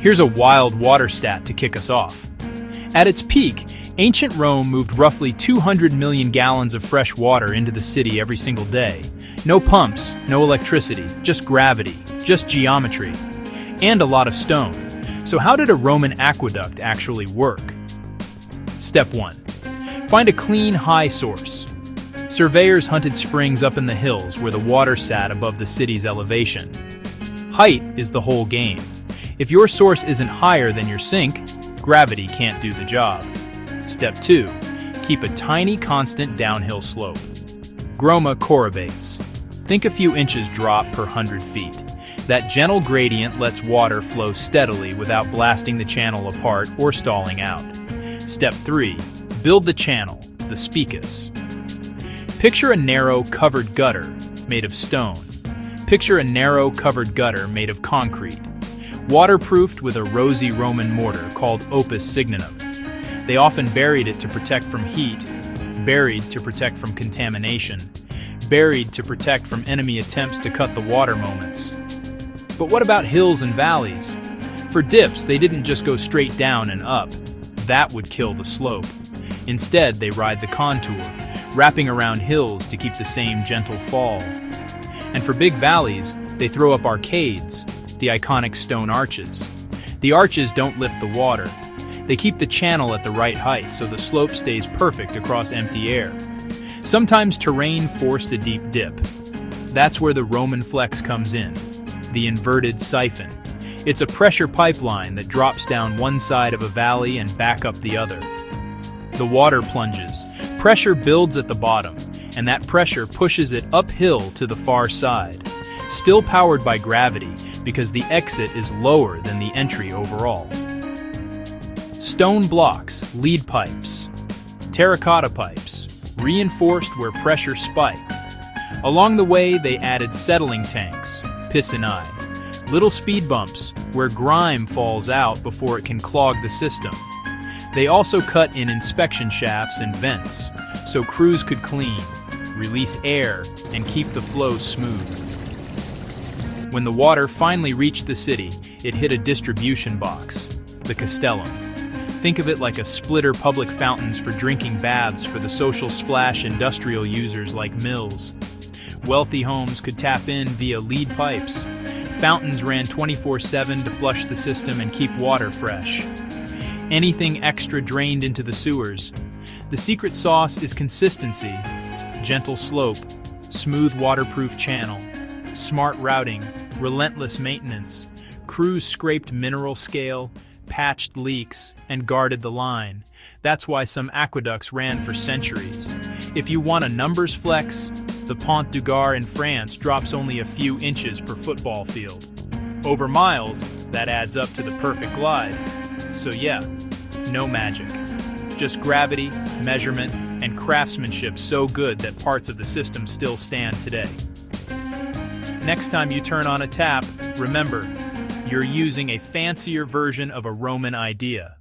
Here's a wild water stat to kick us off. At its peak, ancient Rome moved roughly 200 million gallons of fresh water into the city every single day. No pumps, no electricity, just gravity, just geometry, and a lot of stone. So how did a Roman aqueduct actually work? Step 1. Find a clean, high source. Surveyors hunted springs up in the hills where the water sat above the city's elevation. Height is the whole game. If your source isn't higher than your sink, gravity can't do the job. Step 2. Keep a tiny constant downhill slope. Groma corribates. Think a few inches drop per 100 feet. That gentle gradient lets water flow steadily without blasting the channel apart or stalling out. Step 3. Build the channel, the spicus. Picture a narrow, covered gutter made of stone. Picture a narrow, covered gutter made of concrete, waterproofed with a rosy Roman mortar called opus signinum. They often buried it to protect from heat, buried to protect from contamination, buried to protect from enemy attempts to cut the water moments. But what about hills and valleys? For dips, they didn't just go straight down and up. That would kill the slope. Instead, they ride the contour, wrapping around hills to keep the same gentle fall. And for big valleys, they throw up arcades, the iconic stone arches. The arches don't lift the water. They keep the channel at the right height so the slope stays perfect across empty air. Sometimes terrain forced a deep dip. That's where the Roman flex comes in, the inverted siphon. It's a pressure pipeline that drops down one side of a valley and back up the other. The water plunges. Pressure builds at the bottom, and that pressure pushes it uphill to the far side, still powered by gravity because the exit is lower than the entry overall. Stone blocks, lead pipes, terracotta pipes, reinforced where pressure spiked. Along the way, they added settling tanks, piscinae, little speed bumps where grime falls out before it can clog the system. They also cut in inspection shafts and vents, so crews could clean, release air, and keep the flow smooth. When the water finally reached the city, it hit a distribution box, the castellum. Think of it like a splitter public fountains for drinking baths for the social splash industrial users like mills. Wealthy homes could tap in via lead pipes. Fountains ran 24/7 to flush the system and keep water fresh. Anything extra drained into the sewers. The secret sauce is consistency, gentle slope, smooth waterproof channel, smart routing, relentless maintenance. Crews scraped mineral scale, patched leaks, and guarded the line. That's why some aqueducts ran for centuries. If you want a numbers flex, the Pont du Gard in France drops only a few inches per football field. Over miles, that adds up to the perfect glide. So yeah, no magic. Just gravity, measurement, and craftsmanship so good that parts of the system still stand today. Next time you turn on a tap, remember, you're using a fancier version of a Roman idea.